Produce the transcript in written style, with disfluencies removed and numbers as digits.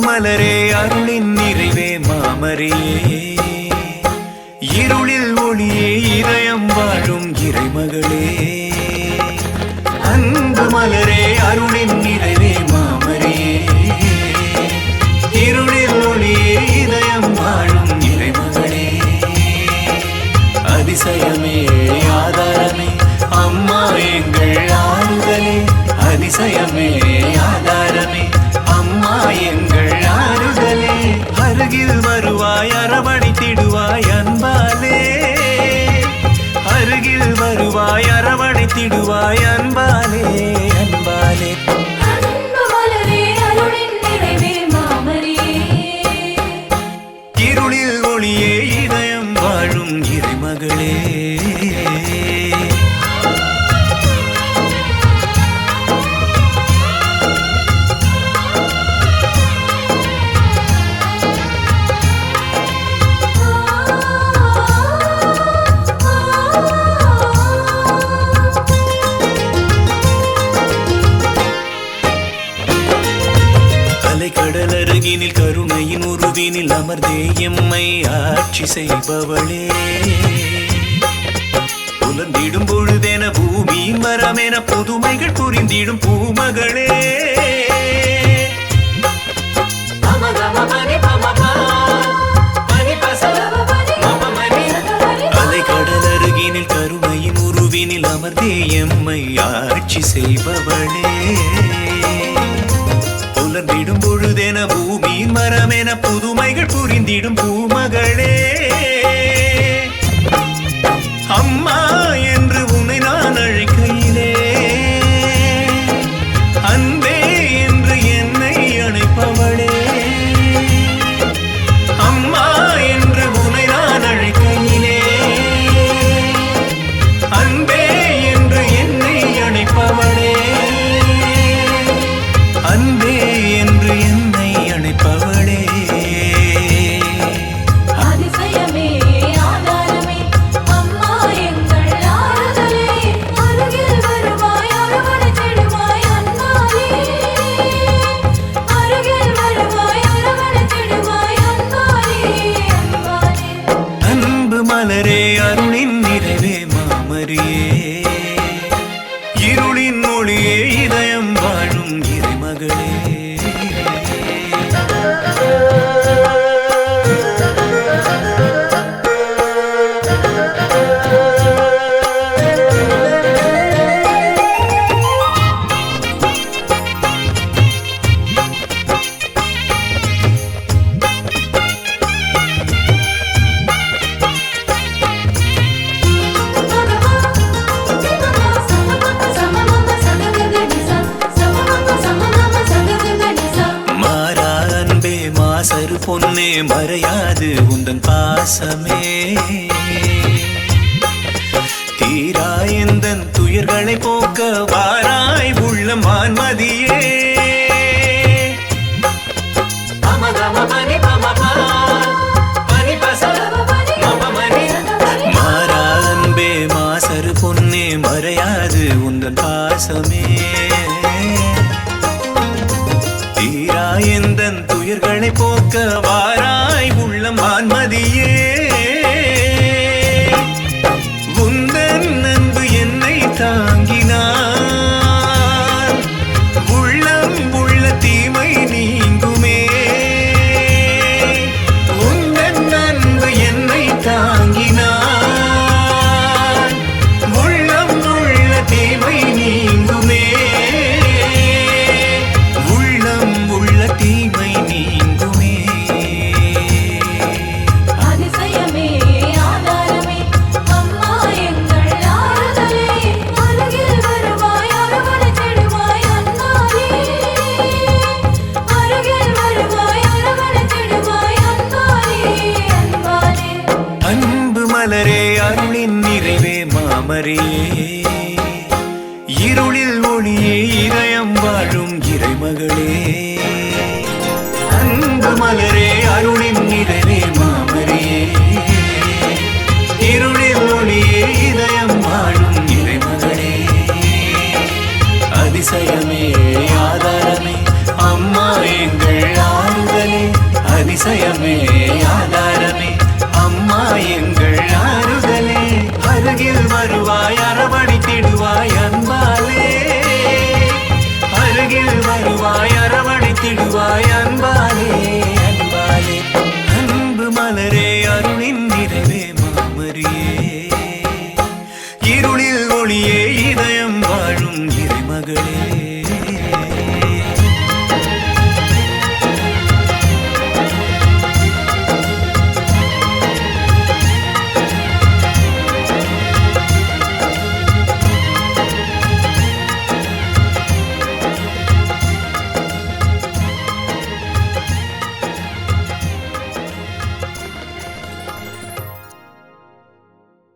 மலரே அருளின் நிறைவே மாமரியே, இருளில் ஒளியே இதயம் வாழும் இறைமகளே. அன்பு மலரே அருளின் நிறைவே மாமரியே, இருளில் ஒளியே இதயம் வாழும் இறைமகளே. அதிசயமே ஆதாரமே அம்மா எங்கள் ஆறுதலே, அதிசயமே ஆதாரமே அம்மா எங்கள் ஆறுதலே. அருகில் வருவாய் அரவணைத்திடுவாய் அன்பாலே, அருகில் வருவாய் அரவணைத்திடுவாய் அன்பாலே அன்பாலே. இருளில் ஒளியே இதயம் வாழும் இறைமகளே. கடல் அருகினில் கருணையின் உருவினில் அமர்ந்தே எம்மை ஆட்சி செய்பவளே. புலந்திடும் பொழுதென பூமியின் வரமென புதுமைகள் புரிந்திடும் பூமகளே. அலை கடல் அருகினில் கருணையின் உருவினில் அமர்ந்தே எம்மை ஆட்சி செய்பவளே. புலந்திடும் பொழுதென பூமியின் மரமென புதுமைகள் புரிந்திடும் பூமகளே. அம்மா என்று உன்னை நான் அழைக்கையிலே, அன்பே என்று என்னை அழைப்பவளே. அம்மா என்று உன்னை நான் அழைக்கையிலே, அன்பே என்று என்னை அழைப்பவளே. அன்பே என்று என்னை அழைப்பவளே. அதிசயமே ஆதாரமே அம்மா எங்கள் ஆறுதலே, அருகில் வருவாய் அரவணைத்திடுவாய் அன்பாலே, அருகில் வருவாய் அரவணைத்திடுவாய் அன்பாலே அன்பாலே. அன்பு மலரே அருளின் நிறைவே மாமரியே, இருளின் ஒளியே இதயம் வாழும் இறைமகளே. மாசரு பொன்னே மறையாது உந்தன் பாசமே, தீராயந்தன் துயர்களை போக்க வாராய் உள்ள மான்மதியே. மாறா அன்பே மாசரு பொன்னே மறையாது உந்தன் பாசமே, தீராயந்தன் துயர்களை போக்க வாராய் உள்ள மான்மதியே. உந்தன் அன்பு என்னை தாங்கினார், உள்ளம் உள்ள தீமை நீங்குமே. உந்தன் அன்பு என்னை தாங்கினார், உள்ளம் உள்ள தீமை நீங்குமே. தீமை நீங்குமே. அதிசயமே ஆதாரமே அம்மா எங்கள் ஆறுதலே, அருகில் வருவாய் அரவணைத்திடுவாய் அன்பாலே, அருகில் வருவாய் அரவணைத்திடுவாய் அன்பாலே அன்பாலே. அன்பு மலரே அருளின் நிறைவே மாமரியே, இருளில் ஒளியே இதயம் வாழும் இறைமகளே. அன்பு மலரே அருளின் நிறைவே மாமரியே, இருளில் ஒளியே இதயம் வாழும் இறைமகளே. அதிசயமே ஆதாரமே அம்மா எங்கள் ஆறுதலே. அதிசயமே ஆதாரமே அம்மா எங்கள் ஆறுதலே அருகில் வருவாய் அரவணைத்திடுவாய் அன்பாலே அருகில் வருவாய் அரவணைத்திடுவாய் அன்பாலே அன்பாலே அன்பு மலரே அருளின் நிறைவே மாமரியே இருளில் ஒளியே இதயம் வாழும் இறைமகளே